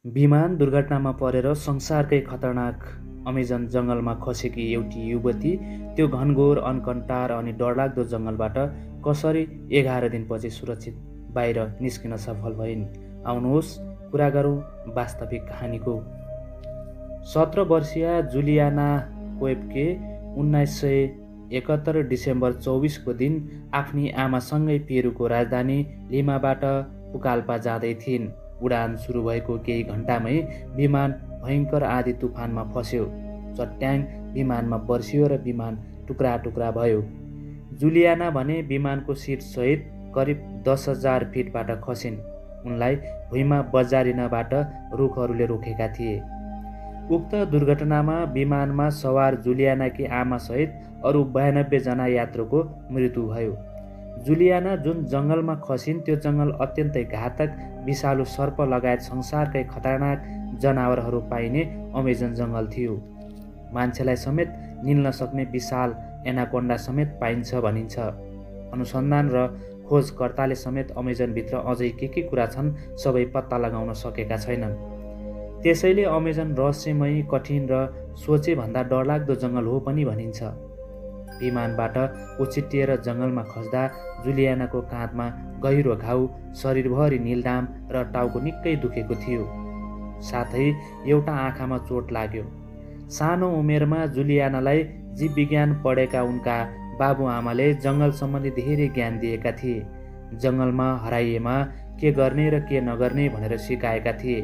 विमान दुर्घटनामा परेर संसारकै खतरनाक अमेजन जङ्गलमा खसेकी एउटी युवती त्यो घनघोर अनकन्टार अनि डरलाग्दो जङ्गलबाट कसरी 11 दिनपछि सुरक्षित बाहिर निस्किन सफल भइन्। आउनुहोस् कुरा गरौँ वास्तविक कहानीको। 17 वर्षीय जुलियाना कोएप्के 1971 डिसेम्बर 24 को दिन आफ्नी आमासँगै पेरुको राजधानी लिमाबाट पुकाल्पा जाँदै थिइन्। उडान सुरु भएको केही घण्टामै विमान भयङ्कर आँधी तुफानमा फस्यो। चट्याङ विमानमा बर्सियो र विमान टुक्रा टुक्रा भयो। जुलियाना भने विमानको सिटसहित करिब 10,000 फिटबाट खसिन्। उनलाई भुइँमा बजारिनबाट रुखहरूले रोकेका थिए। उक्त दुर्घटनामा विमानमा सवार जुलियानाकी आमासहित अरू 92 जना यात्रुको मृत्यु भयो। जुलियाना जुन जङ्गलमा खसिन् त्यो जङ्गल अत्यन्तै घातक विषालु सर्प लगायत संसारकै खतरनाक जनावरहरू पाइने अमेजन जङ्गल थियो। मान्छेलाई समेत निल्न सक्ने विशाल एनाकोन्डा समेत पाइन्छ भनिन्छ। अनुसन्धान र खोजकर्ताले समेत अमेजनभित्र अझै के कुरा छन् सबै पत्ता लगाउन सकेका छैनन्। त्यसैले अमेजन रहस्यमयी, कठिन र सोचे भन्दा डरलाग्दो जङ्गल हो पनि भनिन्छ। विमानबाट उछिट्टिएर जङ्गलमा खस्दा जुलियानाको काँधमा गहिरो घाउ, शरीरभरि निलदाम र टाउको निकै दुखेको थियो। साथै एउटा आँखामा चोट लाग्यो। सानो उमेरमा जुलियानालाई जीव विज्ञान पढेका उनका बाबुआमाले जङ्गल सम्बन्धी धेरै ज्ञान दिएका थिए। जङ्गलमा हराइएमा के गर्ने र के नगर्ने भनेर सिकाएका थिए।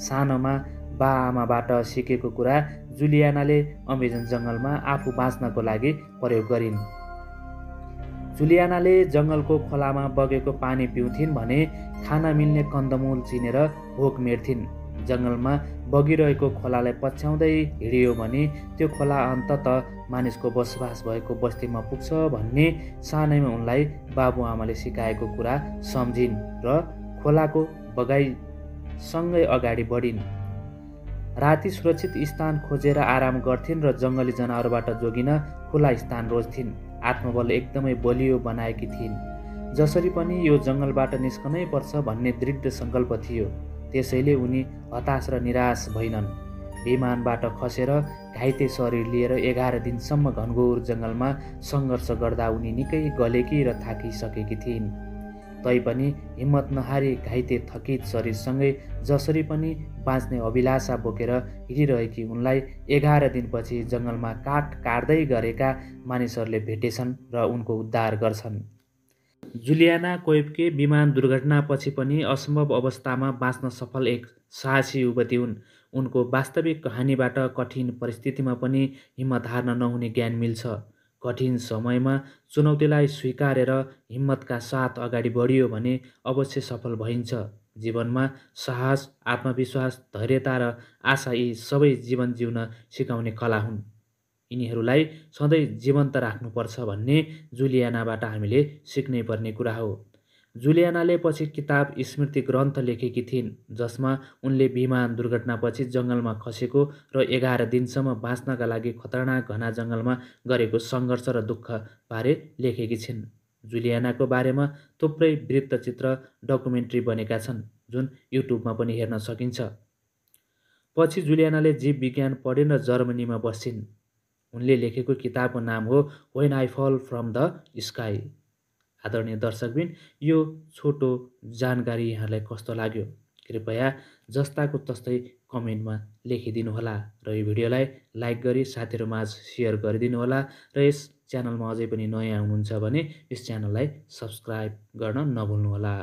सानोमा बाआमाबाट सिकेको कुरा जुलियानाले अमेजन जङ्गलमा आफू बाँच्नको लागि प्रयोग गरिन्। जुलियानाले जङ्गलको खोलामा बगेको पानी पिउँथिन् भने खान मिल्ने कन्दमूल चिनेर भोक मेट्थिन्। जङ्गलमा बगिरहेको खोलालाई पछ्याउँदै हिँडियो भने त्यो खोला अन्ततः मानिसको बसोबास भएको बस्तीमा पुग्छ भन्ने सानैमा उनलाई बाबुआमाले सिकाएको कुरा सम्झिन् र खोलाको बगाइसँगै अगाडि बढिन्। राति सुरक्षित स्थान खोजेर आराम गर्थिन् र जङ्गली जनावरबाट जोगिन खुला स्थान रोज्थिन्। आत्मबल एकदमै बलियो बनाएकी थिइन्। जसरी पनि यो जङ्गलबाट निस्कनै पर्छ भन्ने दृढ सङ्कल्प थियो। त्यसैले उनी हताश र निराश भइनन्। विमानबाट खसेर घाइते शरीर लिएर 11 दिनसम्म घनघोर जङ्गलमा सङ्घर्ष गर्दा उनी निकै गलेकी र थाकिसकेकी थिइन्। तैपनि हिम्मत नहारी घाइते थकित शरीरसँगै जसरी पनि बाँच्ने अभिलाषा बोकेर हिँडिरहेकी उनलाई 11 दिनपछि जङ्गलमा काठ काट्दै गरेका मानिसहरूले भेटेछन् र उनको उद्धार गर्छन्। जुलियाना कोएप्के विमान दुर्घटनापछि पनि असम्भव अवस्थामा बाँच्न सफल एक साहसी युवती हुन्। उनको वास्तविक कहानीबाट कठिन परिस्थितिमा पनि हिम्मत हार्न नहुने ज्ञान मिल्छ। कठिन समयमा चुनौतीलाई स्वीकारेर हिम्मतका साथ अगाडि बढियो भने अवश्य सफल भइन्छ। जीवनमा साहस, आत्मविश्वास, धैर्यता र आशा यी सबै जीवन जिउन सिकाउने कला हुन्। यिनीहरूलाई सधैँ जीवन्त राख्नुपर्छ भन्ने जुलियानाबाट हामीले सिक्नै पर्ने कुरा हो। जुलियानाले पछि किताब स्मृति ग्रन्थ लेखेकी थिइन् जसमा उनले विमान दुर्घटनापछि जङ्गलमा खसेको र 11 दिनसम्म बाँच्नका लागि खतरनाक घना जङ्गलमा गरेको सङ्घर्ष र दुःख बारे लेखेकी छिन्। जुलियानाको बारेमा थुप्रै वृत्तचित्र, डकुमेन्ट्री बनेका छन् जुन युट्युबमा पनि हेर्न सकिन्छ। पछि जुलियानाले जीव विज्ञान पढिन् र जर्मनीमा बसिन्। उनले लेखेको किताबको नाम हो व्हेन आई फल फ्रम द स्काई। आदरणीय दर्शकबिन, यो छोटो जानकारी यहाँलाई कस्तो लाग्यो? कृपया जस्ताको तस्तै कमेन्टमा लेखिदिनुहोला र यो भिडियोलाई लाइक गरी साथीहरूमाझ सेयर गरिदिनुहोला र यस च्यानलमा अझै पनि नयाँ हुनुहुन्छ भने यस च्यानललाई सब्स्क्राइब गर्न नभुल्नुहोला।